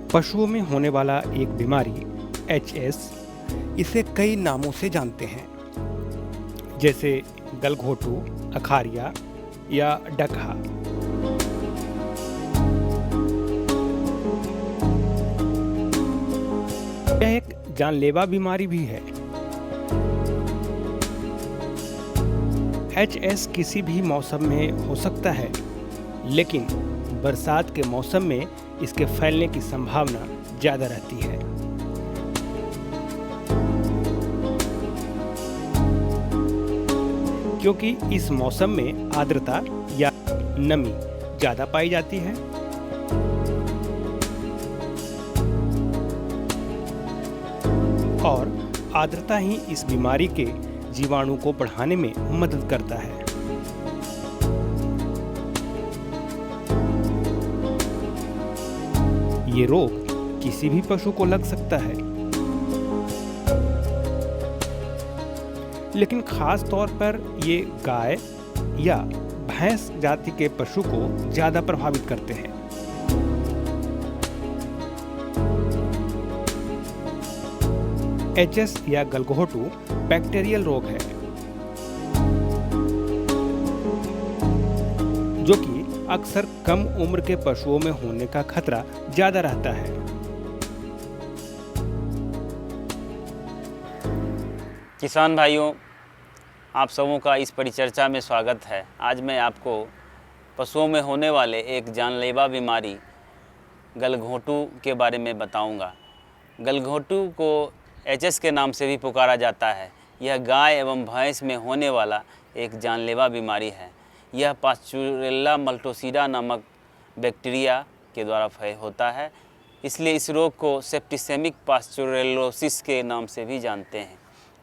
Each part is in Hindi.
पशुओं में होने वाला एक बीमारी एचएस, इसे कई नामों से जानते हैं, जैसे गलघोटू, अखारिया या डकहा। यह एक जानलेवा बीमारी भी है। एचएस किसी भी मौसम में हो सकता है, लेकिन बरसात के मौसम में इसके फैलने की संभावना ज़्यादा रहती है। क्योंकि इस मौसम में आर्द्रता या नमी ज़्यादा पाई जाती है। और आर्द्रता ही इस बीमारी के जीवाणु को बढ़ाने में मदद करता है। ये रोग किसी भी पशु को लग सकता है, लेकिन खास तौर पर ये गाय या भैंस जाति के पशु को ज्यादा प्रभावित करते हैं। एचएस या गलघोटू बैक्टीरियल रोग है, जो कि अक्सर कम उम्र के पशुओं में होने का खतरा ज्यादा रहता है। किसान भाइयों, आप सबों का इस परिचर्चा में स्वागत है। आज मैं आपको पशुओं में होने वाले एक जानलेवा बीमारी गलघोटू के बारे में बताऊंगा। गलघोटू को एचएस के नाम से भी पुकारा जाता है। यह गाय एवं भैंस में होने वाला एक जानलेवा बीमारी है। यह पास्चुरेल्ला मल्टोसिडा नामक बैक्टीरिया के द्वारा होता है, इसलिए इस रोग को सेप्टिसेमिक पास्चुरेलोसिस के नाम से भी जानते हैं।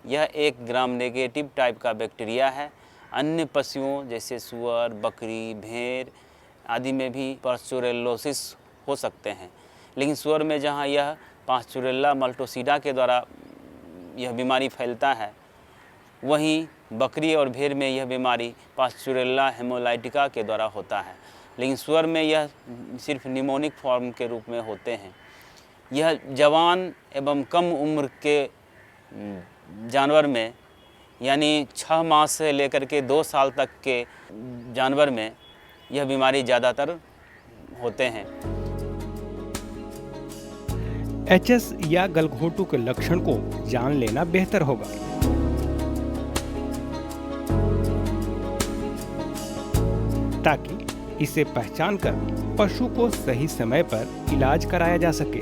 यह एक ग्राम नेगेटिव टाइप का बैक्टीरिया है। अन्य पशुओं जैसे सुअर, बकरी, भेड़ आदि में भी पास्चुरेलोसिस हो सकते हैं, लेकिन सुअर में जहां यह पास्चुरेल्ला मल्टोसिडा के द्वारा यह बीमारी फैलता है, वहीं बकरी और भेड़ में यह बीमारी पास्चुरेल्ला हेमोलाइटिका के द्वारा होता है, लेकिन सुअर में यह सिर्फ निमोनिक फॉर्म के रूप में होते हैं। यह जवान एवं कम उम्र के जानवर में, यानी 6 माह से लेकर के 2 साल तक के जानवर में यह बीमारी ज़्यादातर होते हैं। एचएस या गलघोटू के लक्षण को जान लेना बेहतर होगा। ताकि इसे पहचान कर पशु को सही समय पर इलाज कराया जा सके।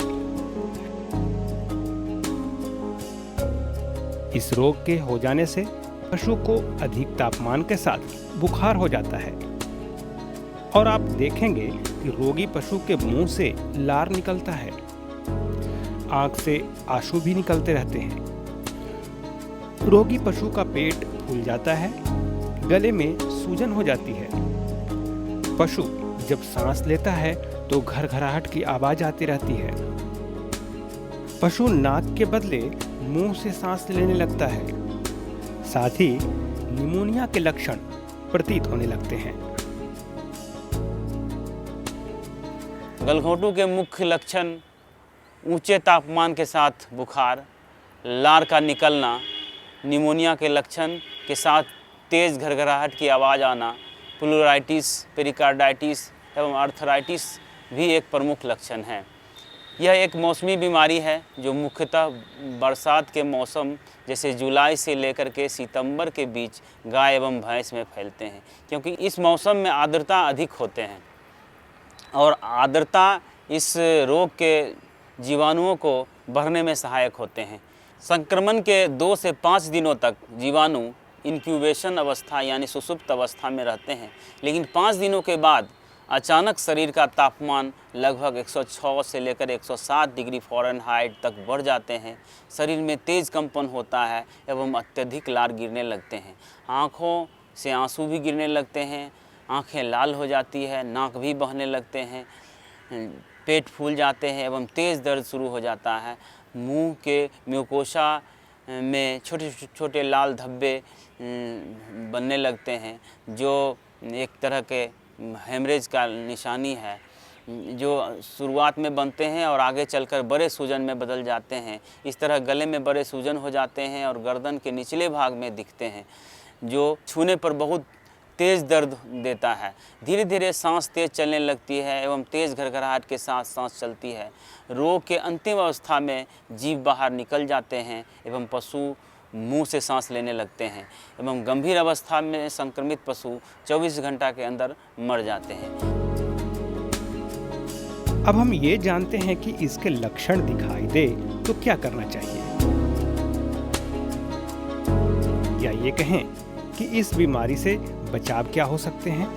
इस रोग के हो जाने से पशु को अधिक तापमान के साथ बुखार हो जाता है, और आप देखेंगे कि रोगी पशु के मुंह से लार निकलता है, आंख से आंसू भी निकलते रहते हैं। रोगी पशु का पेट फूल जाता है, गले में सूजन हो जाती है। पशु जब सांस लेता है तो घरघराहट की आवाज आती रहती है। पशु नाक के बदले मुंह से सांस लेने लगता है। साथ ही निमोनिया के लक्षण प्रतीत होने लगते हैं। गलघोटू के मुख्य लक्षण ऊंचे तापमान के साथ बुखार, लार का निकलना, निमोनिया के लक्षण के साथ तेज़ घरघराहट की आवाज़ आना, प्लूराइटिस, पेरिकार्डाइटिस एवं आर्थराइटिस भी एक प्रमुख लक्षण है। यह एक मौसमी बीमारी है जो मुख्यतः बरसात के मौसम जैसे जुलाई से लेकर के सितंबर के बीच गाय एवं भैंस में फैलते हैं, क्योंकि इस मौसम में आर्द्रता अधिक होते हैं और आर्द्रता इस रोग के जीवाणुओं को बढ़ने में सहायक होते हैं। संक्रमण के 2 से 5 दिनों तक जीवाणु इंक्यूबेशन अवस्था यानी सुषुप्त अवस्था में रहते हैं, लेकिन 5 दिनों के बाद अचानक शरीर का तापमान लगभग 106 से लेकर 107 डिग्री फ़ारेनहाइट तक बढ़ जाते हैं। शरीर में तेज़ कंपन होता है एवं अत्यधिक लार गिरने लगते हैं। आँखों से आंसू भी गिरने लगते हैं, आँखें लाल हो जाती है, नाक भी बहने लगते हैं, पेट फूल जाते हैं एवं तेज़ दर्द शुरू हो जाता है। मुंह के म्यूकोसा में छोटे छोटे लाल धब्बे बनने लगते हैं, जो एक तरह के हेमरेज का निशानी है। जो शुरुआत में बनते हैं और आगे चलकर बड़े सूजन में बदल जाते हैं। इस तरह गले में बड़े सूजन हो जाते हैं और गर्दन के निचले भाग में दिखते हैं, जो छूने पर बहुत तेज़ दर्द देता है। धीरे धीरे सांस तेज़ चलने लगती है एवं तेज़ घरघराहट के साथ सांस चलती है। रोग के अंतिम अवस्था में जीभ बाहर निकल जाते हैं एवं पशु मुंह से सांस लेने लगते हैं एवं गंभीर अवस्था में संक्रमित पशु 24 घंटा के अंदर मर जाते हैं। अब हम ये जानते हैं कि इसके लक्षण दिखाई दे तो क्या करना चाहिए, या ये कहें कि इस बीमारी से बचाव क्या हो सकते हैं।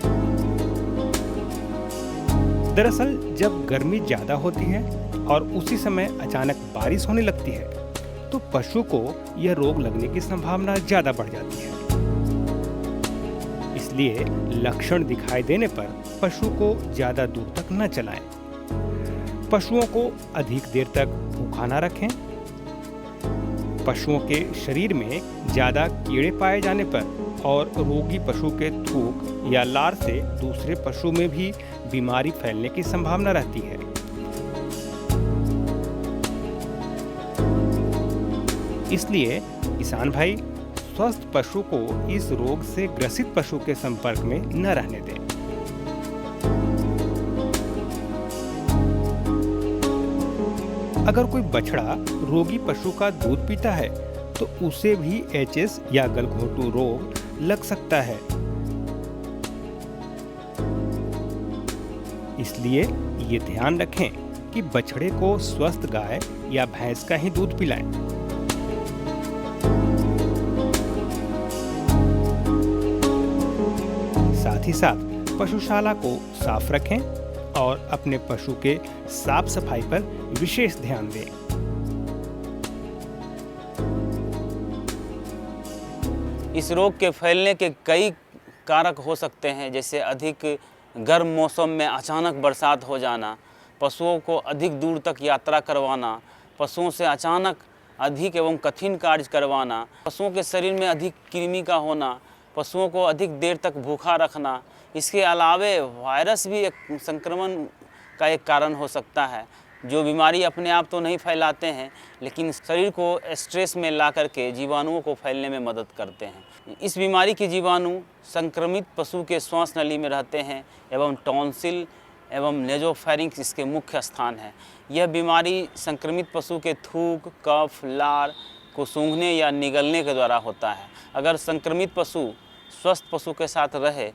दरअसल जब गर्मी ज्यादा होती है और उसी समय अचानक बारिश होने लगती है तो पशु को यह रोग लगने की संभावना ज्यादा बढ़ जाती है। इसलिए लक्षण दिखाई देने पर पशु को ज्यादा दूर तक न चलाएं। पशुओं को अधिक देर तक भूखा न रखें। पशुओं के शरीर में ज्यादा कीड़े पाए जाने पर और रोगी पशु के थूक या लार से दूसरे पशु में भी बीमारी फैलने की संभावना रहती है। इसलिए किसान भाई स्वस्थ पशु को इस रोग से ग्रसित पशु के संपर्क में न रहने दें। अगर कोई बछड़ा रोगी पशु का दूध पीता है तो उसे भी एचएस या गलघोटू रोग लग सकता है। इसलिए ये ध्यान रखें कि बछड़े को स्वस्थ गाय या भैंस का ही दूध पिलाएं। साथ ही साथ पशुशाला को साफ रखें और अपने पशु के साफ सफाई पर विशेष ध्यान दें। इस रोग के फैलने के कई कारक हो सकते हैं, जैसे अधिक गर्म मौसम में अचानक बरसात हो जाना, पशुओं को अधिक दूर तक यात्रा करवाना, पशुओं से अचानक अधिक एवं कठिन कार्य करवाना, पशुओं के शरीर में अधिक कृमि का होना, पशुओं को अधिक देर तक भूखा रखना। इसके अलावे वायरस भी एक संक्रमण का एक कारण हो सकता है, जो बीमारी अपने आप तो नहीं फैलाते हैं लेकिन शरीर को स्ट्रेस में ला करके जीवाणुओं को फैलने में मदद करते हैं। इस बीमारी के जीवाणु संक्रमित पशु के श्वास नली में रहते हैं एवं टॉन्सिल एवं नेजोफेरिंक्स इसके मुख्य स्थान है। यह बीमारी संक्रमित पशु के थूक, कफ, लार को सूंघने या निगलने के द्वारा होता है। अगर संक्रमित पशु स्वस्थ पशु के साथ रहे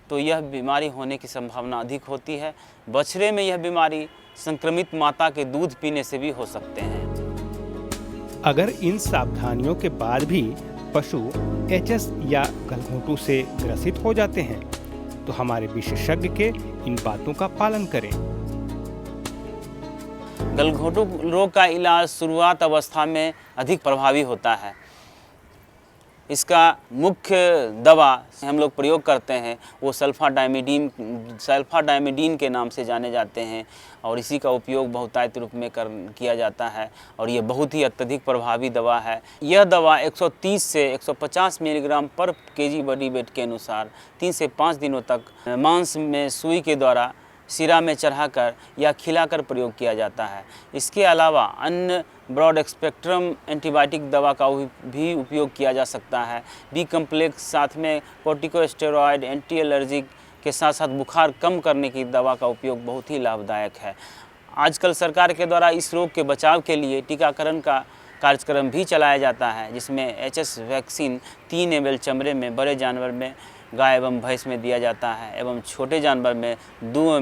तो यह बीमारी होने की संभावना अधिक होती है। बछड़े में यह बीमारी संक्रमित माता के दूध पीने से भी हो सकते हैं। अगर इन सावधानियों के बाद भी पशु एचएस या गलघोटू से ग्रसित हो जाते हैं तो हमारे विशेषज्ञ के इन बातों का पालन करें। गलघोटू रोग का इलाज शुरुआत अवस्था में अधिक प्रभावी होता है। इसका मुख्य दवा हम लोग प्रयोग करते हैं वो सल्फाडाइमिडीन के नाम से जाने जाते हैं और इसी का उपयोग बहुतायत रूप में किया जाता है और ये बहुत ही अत्यधिक प्रभावी दवा है। यह दवा 130 से 150 मिलीग्राम पर केजी बॉडी वेट के अनुसार 3 से 5 दिनों तक मांस में सुई के द्वारा सिरा में चढ़ाकर या खिलाकर प्रयोग किया जाता है। इसके अलावा अन्य ब्रॉड स्पेक्ट्रम एंटीबायोटिक दवा का भी उपयोग किया जा सकता है। बी कम्प्लेक्स साथ में कॉर्टिकोस्टेरॉयड, एंटी एलर्जिक के साथ साथ बुखार कम करने की दवा का उपयोग बहुत ही लाभदायक है। आजकल सरकार के द्वारा इस रोग के बचाव के लिए टीकाकरण का कार्यक्रम भी चलाया जाता है, जिसमें एचएस वैक्सीन 3 ml चमड़े में बड़े जानवर में गाय एवं भैंस में दिया जाता है एवं छोटे जानवर में 2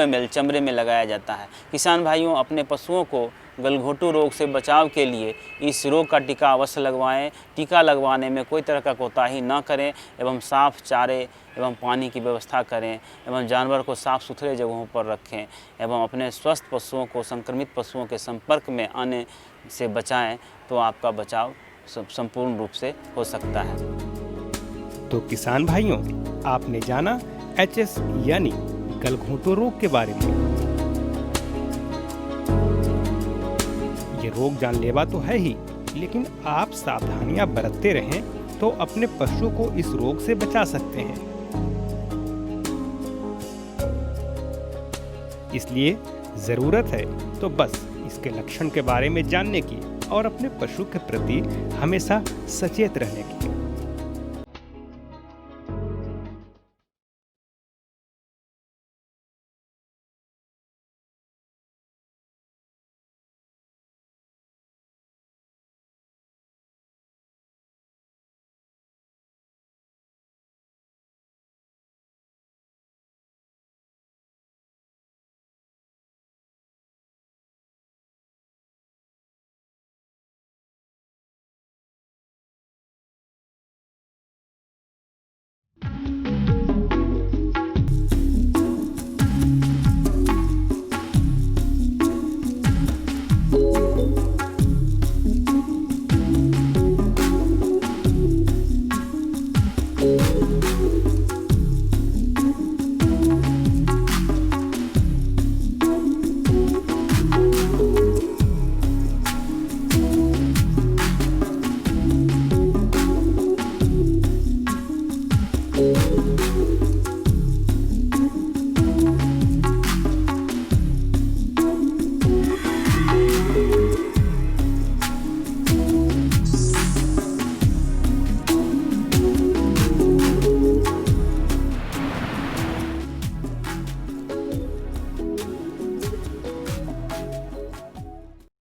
ml चमड़े में लगाया जाता है। किसान भाइयों, अपने पशुओं को गलघोटू रोग से बचाव के लिए इस रोग का टीका अवश्य लगवाएं। टीका लगवाने में कोई तरह का कोताही न करें एवं साफ चारे एवं पानी की व्यवस्था करें एवं जानवर को साफ सुथरे जगहों पर रखें एवं अपने स्वस्थ पशुओं को संक्रमित पशुओं के संपर्क में आने से बचाएं, तो आपका बचाव संपूर्ण रूप से हो सकता है। तो किसान भाइयों, आपने जाना एचएस यानी गलघोटू रोग के बारे में। ये रोग जानलेवा तो है ही, लेकिन आप सावधानियां बरतते रहें तो अपने पशु को इस रोग से बचा सकते हैं। इसलिए ज़रूरत है तो बस इसके लक्षण के बारे में जानने की और अपने पशु के प्रति हमेशा सचेत रहने की।